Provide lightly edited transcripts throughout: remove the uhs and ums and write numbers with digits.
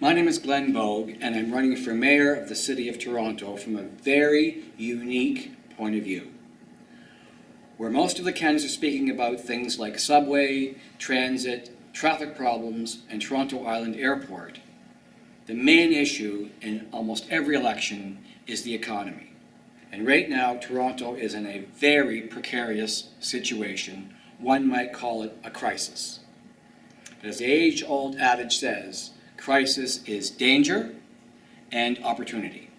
My name is Glenn Bogue, and I'm running for mayor of the City of Toronto from a very unique point of view. Where most of the candidates are speaking about things like subway, transit, traffic problems, and Toronto Island Airport, the main issue in almost every election is the economy. And right now, Toronto is in a very precarious situation. One might call it a crisis. But as the age-old adage says, crisis is danger and opportunity.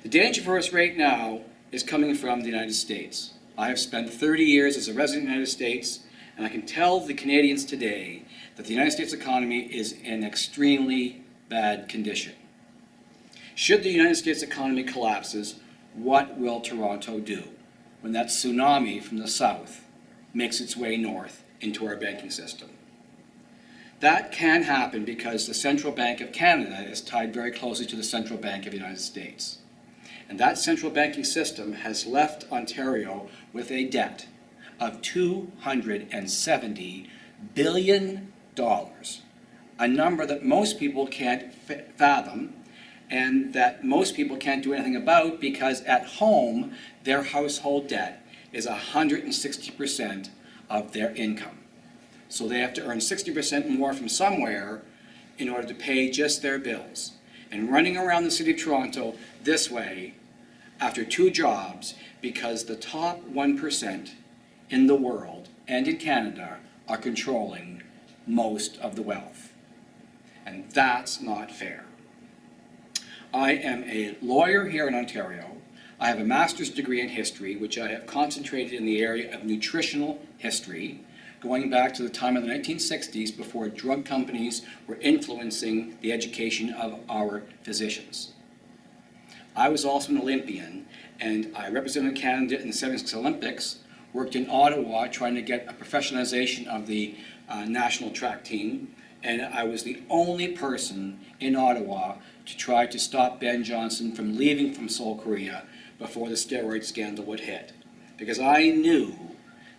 The danger for us right now is coming from the United States. I have spent 30 years as a resident of the United States, and I can tell the Canadians today that the United States economy is in extremely bad condition. Should the United States economy collapses, what will Toronto do when that tsunami from the south makes its way north into our banking system? That can happen because the Central Bank of Canada is tied very closely to the Central Bank of the United States. And that central banking system has left Ontario with a debt of $270 billion, a number that most people can't fathom and that most people can't do anything about because at home their household debt is 160% of their income. So they have to earn 60% more from somewhere in order to pay just their bills. And running around the City of Toronto this way after 2 jobs because the top 1% in the world and in Canada are controlling most of the wealth. And that's not fair. I am a lawyer here in Ontario. I have a master's degree in history, which I have concentrated in the area of nutritional history, going back to the time of the 1960s before drug companies were influencing the education of our physicians. I was also an Olympian, and I represented Canada in the 76 Olympics, worked in Ottawa trying to get a professionalization of the national track team, and I was the only person in Ottawa to try to stop Ben Johnson from leaving from Seoul, Korea before the steroid scandal would hit. Because I knew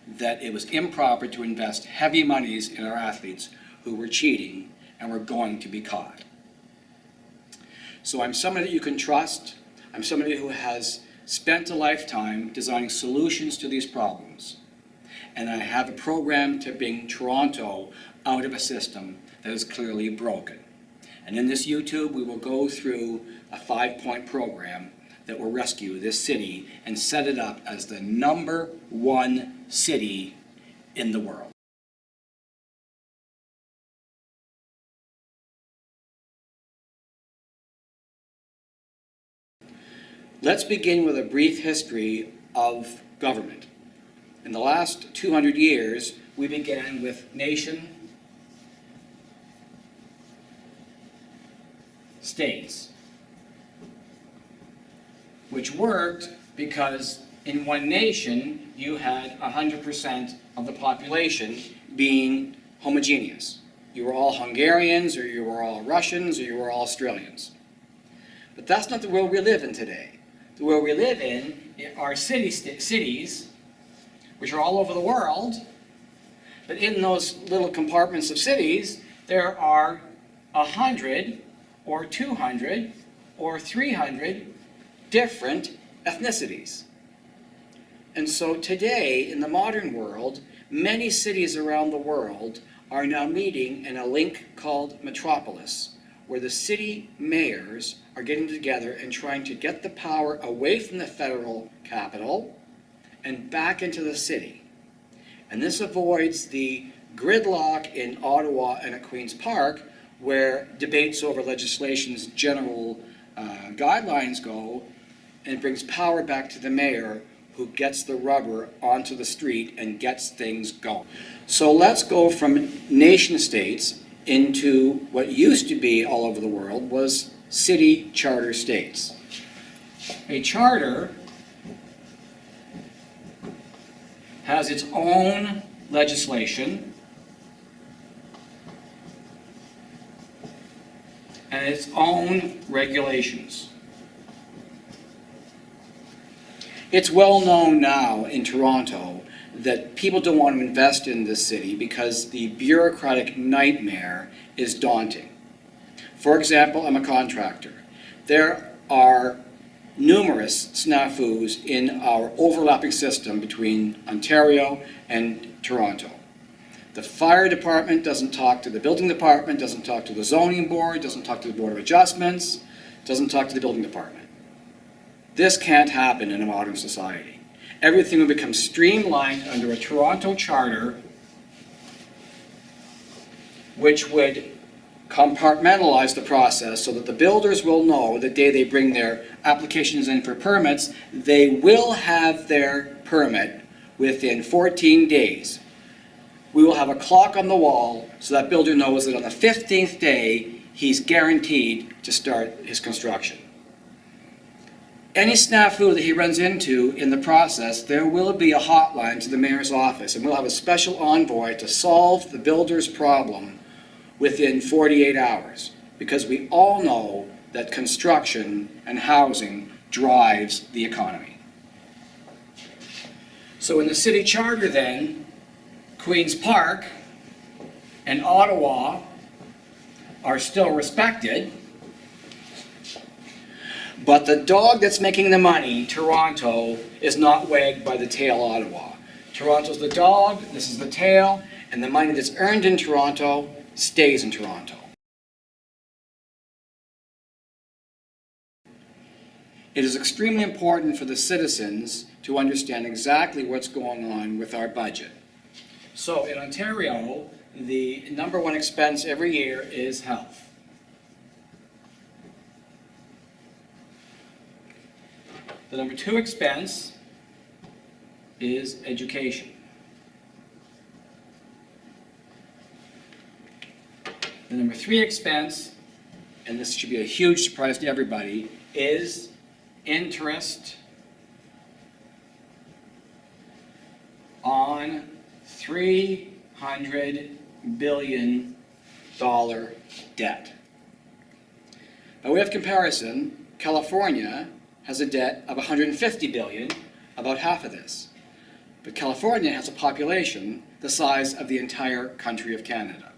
that it was improper to invest heavy monies in our athletes who were cheating and were going to be caught. So I'm somebody that you can trust. I'm somebody who has spent a lifetime designing solutions to these problems. And I have a program to bring Toronto out of a system that is clearly broken. And in this YouTube, we will go through a 5-point program that will rescue this city and set it up as the #1 city in the world. Let's begin with a brief history of government. In the last 200 years, we began with nation states, which worked because in one nation you had 100% of the population being homogeneous. You were all Hungarians, or you were all Russians, or you were all Australians. But that's not the world we live in today. The world we live in are cities, which are all over the world, but in those little compartments of cities, there are 100 or 200 or 300 different ethnicities. And so today, in the modern world, many cities around the world are now meeting in a link called metropolis, where the city mayors are getting together and trying to get the power away from the federal capital and back into the city. And this avoids the gridlock in Ottawa and at Queen's Park, where debates over legislation's general guidelines go, and brings power back to the mayor, who gets the rubber onto the street and gets things going. So let's go from nation states into what used to be all over the world was city charter states. A charter has its own legislation and its own regulations. It's well known now in Toronto that people don't want to invest in this city because the bureaucratic nightmare is daunting. For example, I'm a contractor. There are numerous snafus in our overlapping system between Ontario and Toronto. The fire department doesn't talk to the building department, doesn't talk to the zoning board, doesn't talk to the Board of Adjustments, doesn't talk to the building department. This can't happen in a modern society. Everything will become streamlined under a Toronto charter, which would compartmentalize the process so that the builders will know the day they bring their applications in for permits, they will have their permit within 14 days. We will have a clock on the wall so that builder knows that on the 15th day, he's guaranteed to start his construction. Any snafu that he runs into in the process, there will be a hotline to the mayor's office, and we'll have a special envoy to solve the builder's problem within 48 hours, because we all know that construction and housing drives the economy. So in the city charter then, Queen's Park and Ottawa are still respected, but the dog that's making the money, Toronto, is not wagged by the tail, Ottawa. Toronto's the dog, this is the tail, and the money that's earned in Toronto stays in Toronto. It is extremely important for the citizens to understand exactly what's going on with our budget. So in Ontario, the #1 expense every year is health. The #2 expense is education. The #3 expense, and this should be a huge surprise to everybody, is interest on $300 billion debt. By way of comparison, California has a debt of $150 billion, about half of this. But California has a population the size of the entire country of Canada.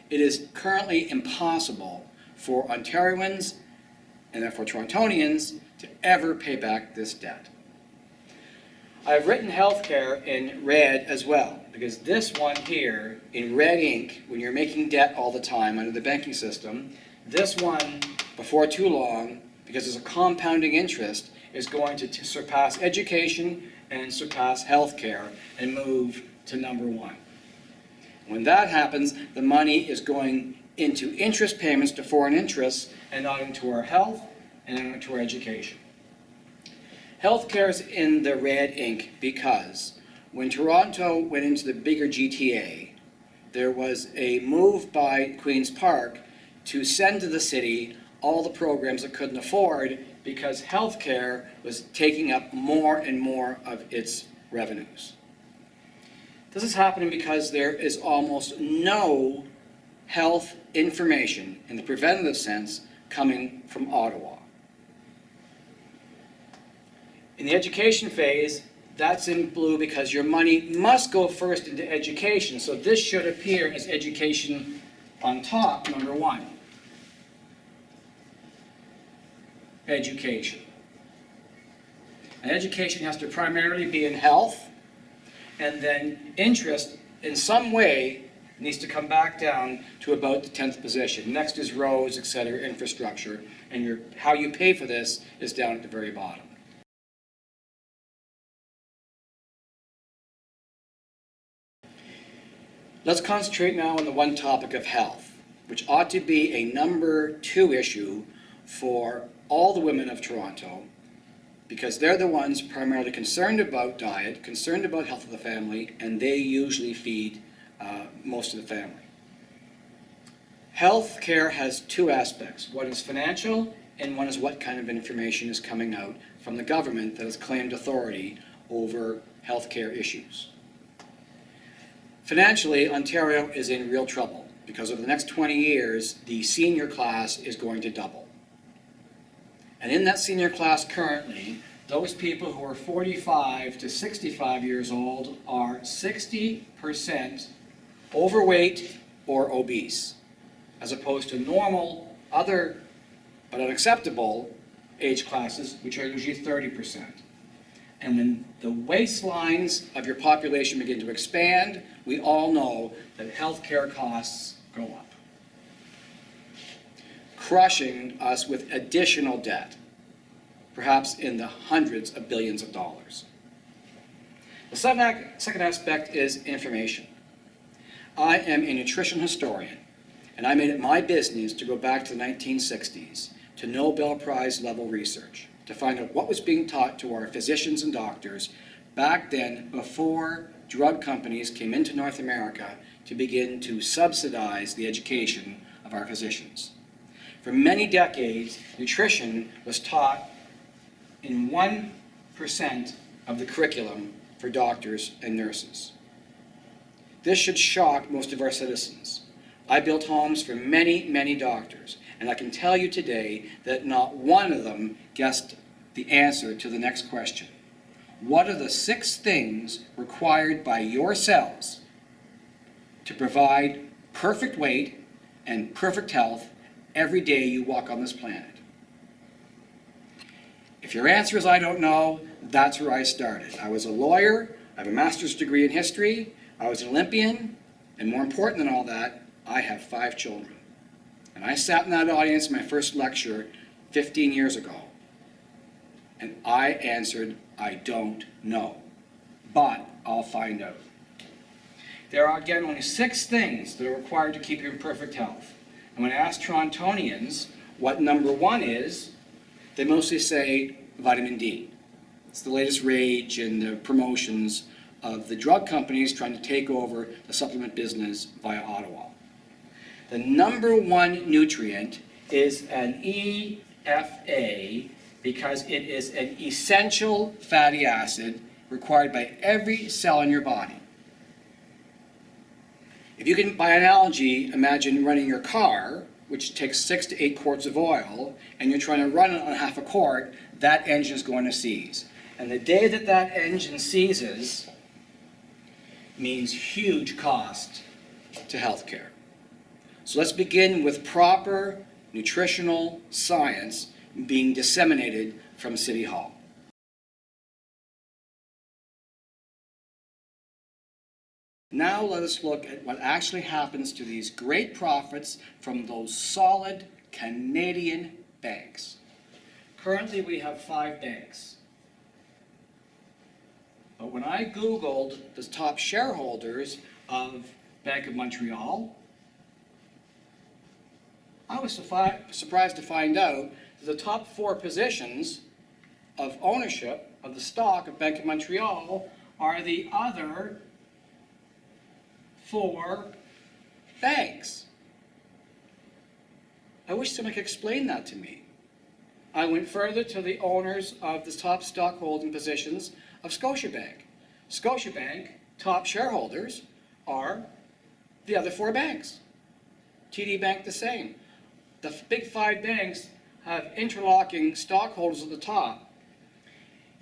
It is currently impossible for Ontarians and therefore Torontonians to ever pay back this debt. I've written healthcare in red as well, because this one here in red ink, when you're making debt all the time under the banking system, this one, before too long, because there's a compounding interest, is going to surpass education and surpass healthcare and move to #1. When that happens, the money is going into interest payments to foreign interests and not into our health and into our education. Healthcare is in the red ink because when Toronto went into the bigger GTA, there was a move by Queen's Park to send to the city all the programs it couldn't afford because healthcare was taking up more and more of its revenues. This is happening because there is almost no health information in the preventative sense coming from Ottawa. In the education phase, that's in blue because your money must go first into education. So this should appear as education on top, #1. Education. And education has to primarily be in health, and then interest in some way needs to come back down to about the 10th position. Next is roads, etc., infrastructure, and how you pay for this is down at the very bottom. Let's concentrate now on the one topic of health, which ought to be a #2 issue for all the women of Toronto, because they're the ones primarily concerned about diet, concerned about health of the family, and they usually feed most of the family. Health care has two aspects. One is financial, and one is what kind of information is coming out from the government that has claimed authority over health care issues. Financially, Ontario is in real trouble because over the next 20 years, the senior class is going to double. And in that senior class currently, those people who are 45 to 65 years old are 60% overweight or obese. as opposed to normal, other, but unacceptable age classes, which are usually 30%. And when the waistlines of your population begin to expand, we all know that healthcare costs go up, crushing us with additional debt, perhaps in the hundreds of billions of dollars. The second aspect is information. I am a nutrition historian, and I made it my business to go back to the 1960s to Nobel Prize level research to find out what was being taught to our physicians and doctors back then, before drug companies came into North America to begin to subsidize the education of our physicians. For many decades, nutrition was taught in 1% of the curriculum for doctors and nurses. This should shock most of our citizens. I built homes for many, many doctors, and I can tell you today that not one of them guessed the answer to the next question. What are the 6 things required by your cells to provide perfect weight and perfect health every day you walk on this planet? If your answer is I don't know, that's where I started. I was a lawyer, I have a master's degree in history, I was an Olympian, and more important than all that, I have 5 children. And I sat in that audience in my first lecture 15 years ago, and I answered, I don't know, but I'll find out. There are, again, only 6 things that are required to keep you in perfect health. And when I ask Torontonians what number 1 is, they mostly say vitamin D. It's the latest rage in the promotions of the drug companies trying to take over the supplement business via Ottawa. The number 1 nutrient is an EFA because it is an essential fatty acid required by every cell in your body. If you can, by analogy, imagine running your car, which takes 6 to 8 quarts of oil, and you're trying to run it on half a quart, that engine is going to seize. And the day that that engine seizes means huge cost to healthcare. So let's begin with proper nutritional science being disseminated from City Hall. Now let us look at what actually happens to these great profits from those solid Canadian banks. Currently we have 5 banks. But when I Googled the top shareholders of Bank of Montreal, I was surprised to find out that the top 4 positions of ownership of the stock of Bank of Montreal are the other 4 banks. I wish someone could explain that to me. I went further to the owners of the top stock holding positions of Scotiabank. Scotiabank top shareholders are the other 4 banks. TD Bank the same. The big 5 banks have interlocking stockholders at the top.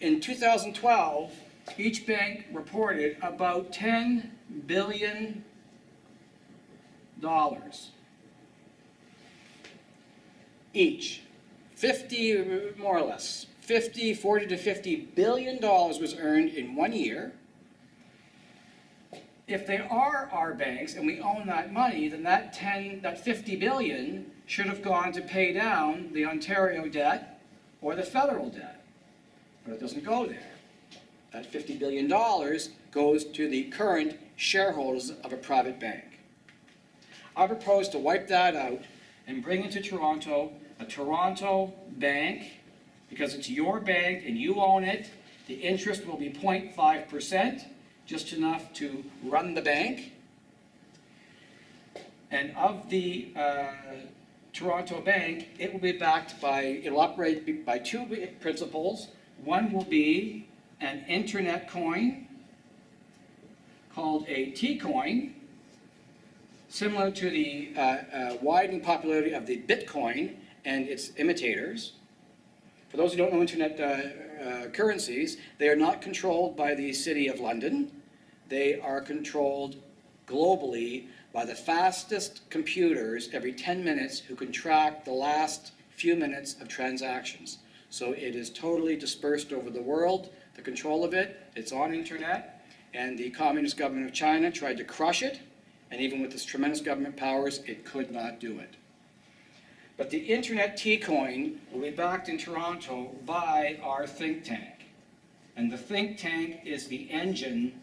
In 2012, each bank reported about $10 billion each. 50, more or less, 40 to $50 billion was earned in 1 year. If they are our banks and we own that money, then that $50 billion should have gone to pay down the Ontario debt or the federal debt. But it doesn't go there. That $50 billion goes to the current shareholders of a private bank. I propose to wipe that out and bring into Toronto a Toronto bank, because it's your bank and you own it. The interest will be 0.5%, just enough to run the bank. And of the Toronto bank, it will be backed by, it'll operate by 2 principles. One will be an internet coin called a T-coin, similar to the widening popularity of the Bitcoin and its imitators. For those who don't know internet currencies, they are not controlled by the City of London. They are controlled globally by the fastest computers every 10 minutes who can track the last few minutes of transactions. So it is totally dispersed over the world, the control of it. It's on internet, and the Communist government of China tried to crush it, and even with its tremendous government powers, it could not do it. But the internet T-coin will be backed in Toronto by our think tank. And the think tank is the engine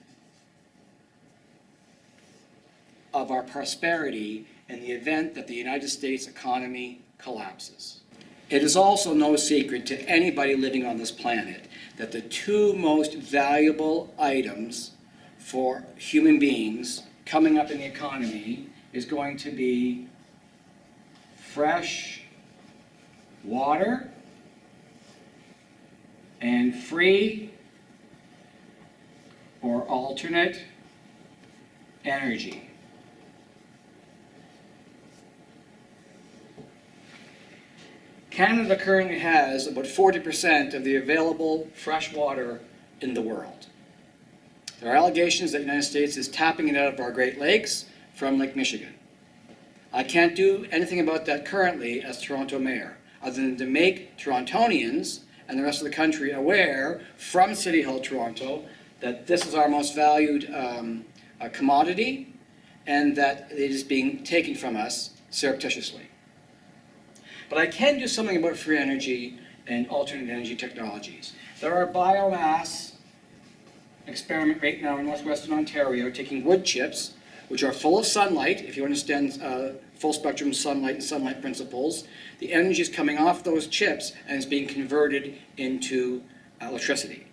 of our prosperity in the event that the United States economy collapses. It is also no secret to anybody living on this planet that the two most valuable items for human beings coming up in the economy is going to be fresh water and free or alternate energy. Canada currently has about 40% of the available fresh water in the world. There are allegations that the United States is tapping it out of our Great Lakes from Lake Michigan. I can't do anything about that currently as Toronto Mayor, other than to make Torontonians and the rest of the country aware from City Hall, Toronto, that this is our most valued commodity and that it is being taken from us surreptitiously. But I can do something about free energy and alternate energy technologies. There are biomass experiment right now in northwestern Ontario taking wood chips, which are full of sunlight, if you understand full spectrum sunlight and sunlight principles. The energy is coming off those chips and is being converted into electricity.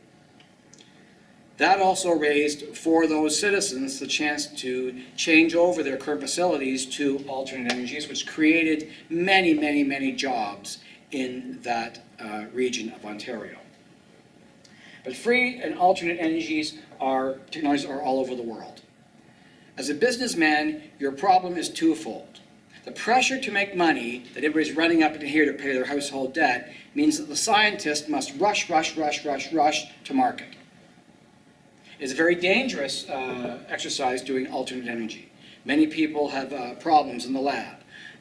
That also raised for those citizens the chance to change over their current facilities to alternate energies, which created many, many, many jobs in that region of Ontario. But free and alternate technologies are all over the world. As a businessman, your problem is twofold. The pressure to make money that everybody's running up into here to pay their household debt means that the scientist must rush to market. It's a very dangerous exercise doing alternate energy. Many people have problems in the lab.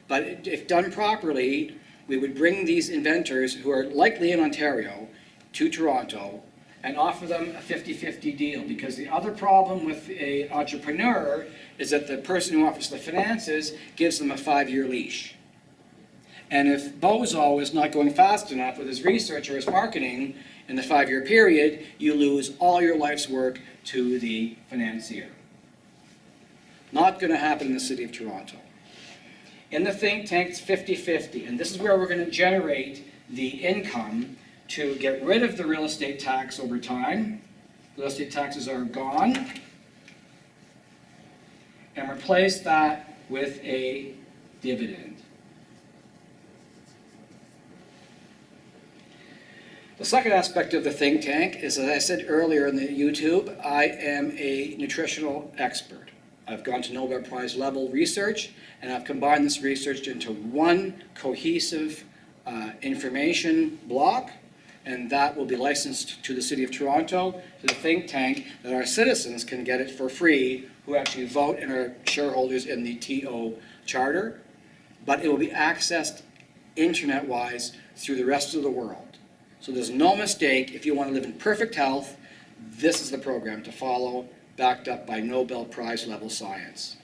But if done properly, we would bring these inventors who are likely in Ontario to Toronto and offer them a 50-50 deal. Because the other problem with an entrepreneur is that the person who offers the finances gives them a 5-year leash. And if Bozo is not going fast enough with his research or his marketing in the 5-year period, you lose all your life's work to the financier. Not going to happen in the City of Toronto. In the think tank, it's 50-50, and this is where we're going to generate the income to get rid of the real estate tax over time. Real estate taxes are gone. And replace that with a dividend. The second aspect of the think tank is, as I said earlier in the YouTube, I am a nutritional expert. I've gone to Nobel Prize level research, and I've combined this research into one cohesive information block, and that will be licensed to the City of Toronto, to the think tank, that our citizens can get it for free, who actually vote and are shareholders in the TO charter, but it will be accessed internet-wise through the rest of the world. So there's no mistake. If you want to live in perfect health, this is the program to follow, backed up by Nobel Prize level science.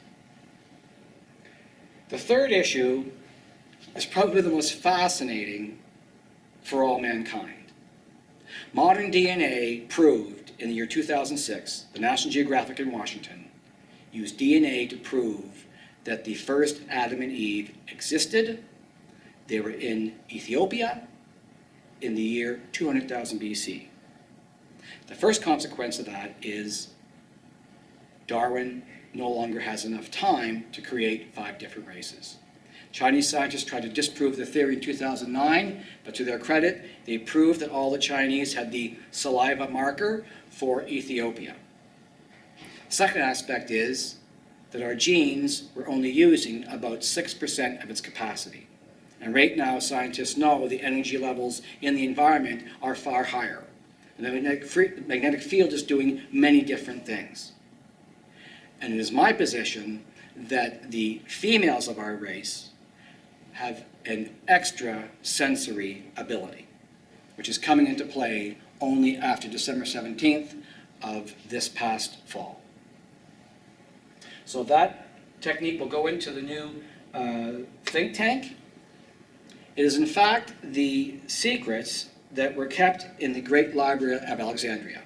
The third issue is probably the most fascinating for all mankind. Modern DNA proved in the year 2006, the National Geographic in Washington used DNA to prove that the first Adam and Eve existed. They were in Ethiopia in the year 200,000 BC. The first consequence of that is Darwin no longer has enough time to create 5 different races. Chinese scientists tried to disprove the theory in 2009, but to their credit, they proved that all the Chinese had the saliva marker for Ethiopia. Second aspect is that our genes were only using about 6% of its capacity. And right now, scientists know the energy levels in the environment are far higher. And the magnetic field is doing many different things. And it is my position that the females of our race have an extra sensory ability, which is coming into play only after December 17th of this past fall. So that technique will go into the new think tank. It is in fact the secrets that were kept in the Great Library of Alexandria.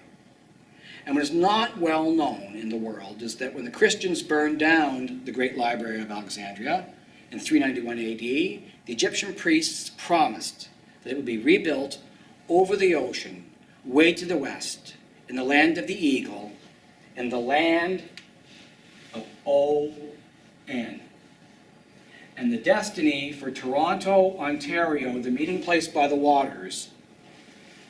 And what is not well known in the world is that when the Christians burned down the Great Library of Alexandria in 391 AD, the Egyptian priests promised that it would be rebuilt over the ocean, way to the west, in the land of the eagle, in the land of O-N. And the destiny for Toronto, Ontario, the meeting place by the waters,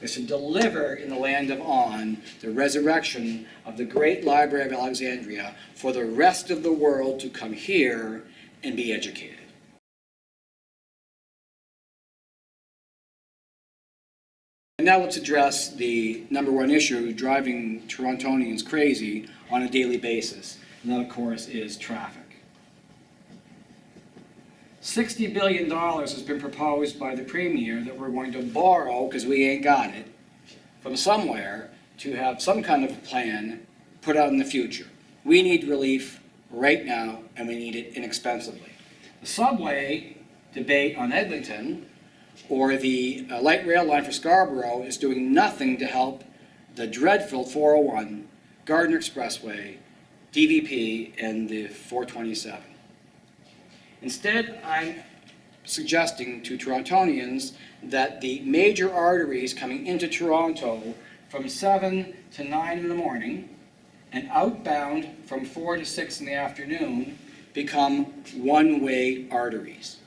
is to deliver in the land of On the resurrection of the Great Library of Alexandria for the rest of the world to come here and be educated. And now let's address the number one issue driving Torontonians crazy on a daily basis, and that of course is traffic. $60 billion has been proposed by the Premier that we're going to borrow, because we ain't got it, from somewhere to have some kind of plan put out in the future. We need relief right now, and we need it inexpensively. The subway debate on Eglinton, or the light rail line for Scarborough, is doing nothing to help the dreadful 401, Gardiner Expressway, DVP, and the 427. Instead, I'm suggesting to Torontonians that the major arteries coming into Toronto from 7 to 9 in the morning and outbound from 4 to 6 in the afternoon become one-way arteries.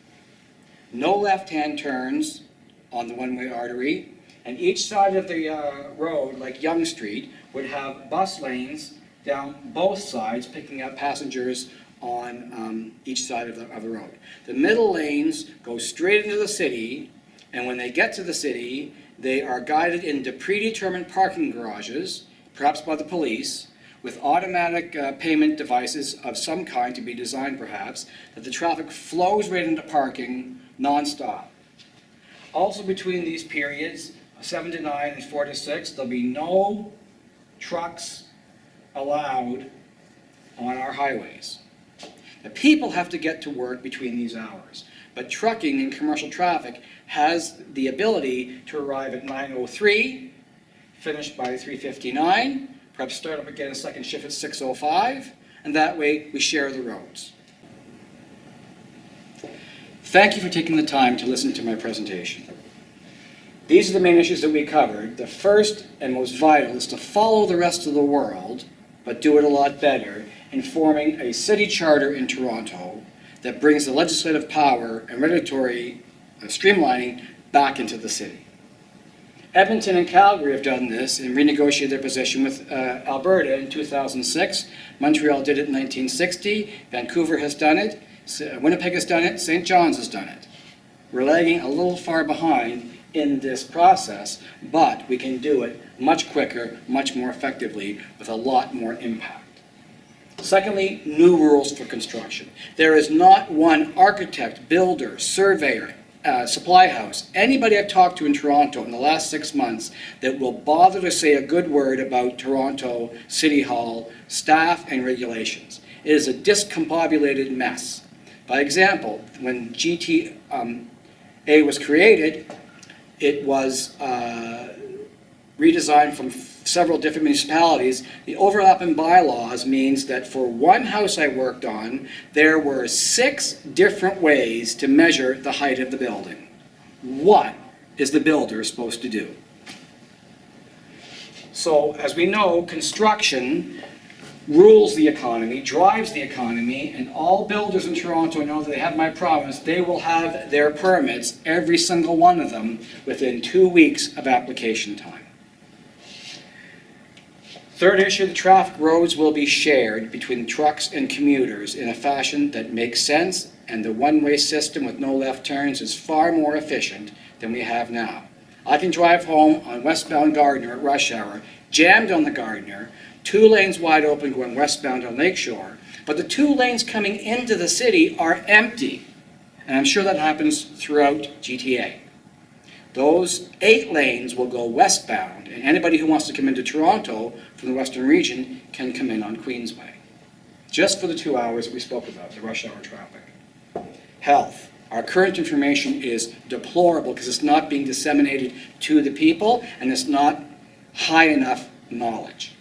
No left-hand turns on the one-way artery, and each side of the road, like Yonge Street, would have bus lanes down both sides picking up passengers on each side of the road. The middle lanes go straight into the city, and when they get to the city, they are guided into predetermined parking garages, perhaps by the police, with automatic payment devices of some kind to be designed perhaps, that the traffic flows right into parking non-stop. Also between these periods, 7 to 9 and 4 to 6, there'll be no trucks allowed on our highways. The people have to get to work between these hours, but trucking and commercial traffic has the ability to arrive at 9:03, finish by 3:59, perhaps start up again a second shift at 6:05, and that way we share the roads. Thank you for taking the time to listen to my presentation. These are the main issues that we covered. The first and most vital is to follow the rest of the world, but do it a lot better, in forming a city charter in Toronto that brings the legislative power and regulatory streamlining back into the city. Edmonton and Calgary have done this and renegotiated their position with Alberta in 2006. Montreal did it in 1960. Vancouver has done it. Winnipeg has done it. St. John's has done it. We're lagging a little far behind in this process, but we can do it much quicker, much more effectively, with a lot more impact. Secondly, new rules for construction. There is not one architect, builder, surveyor, supply house, anybody I've talked to in Toronto in the last 6 months that will bother to say a good word about Toronto City Hall staff and regulations. It is a discombobulated mess. By example, when GTA was created, it was redesigned from several different municipalities. The overlap in bylaws means that for one house I worked on, there were 6 different ways to measure the height of the building. What is the builder supposed to do? So, as we know, construction rules the economy, drives the economy, and all builders in Toronto know that they have my promise. They will have their permits, every single one of them, within 2 weeks of application time. Third issue, the traffic roads will be shared between trucks and commuters in a fashion that makes sense, and the one-way system with no left turns is far more efficient than we have now. I can drive home on westbound Gardiner at rush hour, jammed on the Gardiner, 2 lanes wide open going westbound on Lakeshore, But the 2 lanes coming into the city are empty. And I'm sure that happens throughout GTA. Those 8 lanes will go westbound, and anybody who wants to come into Toronto from the western region can come in on Queensway. Just for the 2 hours that we spoke about, the rush hour traffic. Health. Our current information is deplorable because it's not being disseminated to the people, and it's not high enough knowledge.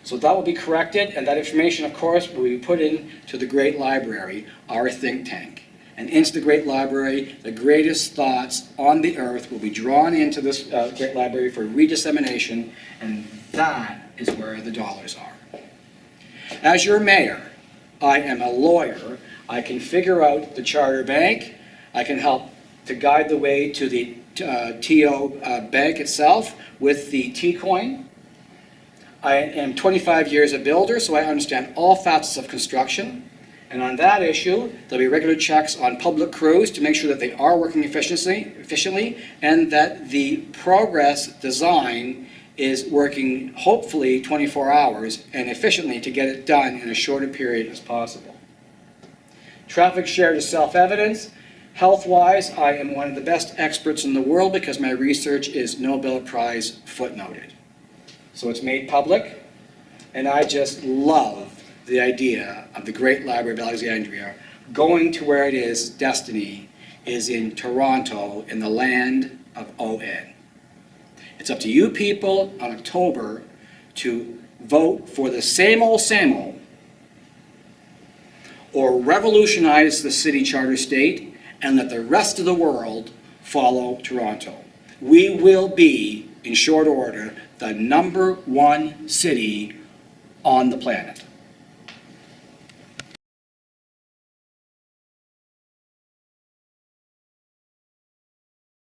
So that will be corrected, and that information, of course, will be put into the Great Library, our think tank. And into the Great Library, the greatest thoughts on the earth will be drawn into this Great Library for redissemination, and that is where the dollars are. As your mayor, I am a lawyer. I can figure out the charter bank. I can help to guide the way to the TO bank itself with the T-coin. I am 25 years a builder, so I understand all facets of construction. And on that issue, there'll be regular checks on public crews to make sure that they are working efficiently and that the progress design is working hopefully 24 hours and efficiently to get it done in as short a period as possible. Traffic shared is self-evident. Health-wise, I am one of the best experts in the world because my research is Nobel Prize footnoted. So it's made public, and I just love the idea of the Great Library of Alexandria going to where it is destiny is in Toronto, in the land of ON. It's up to you people on October to vote for the same old, or revolutionize the city charter state and let the rest of the world follow Toronto. We will be, in short order, the #1 city on the planet.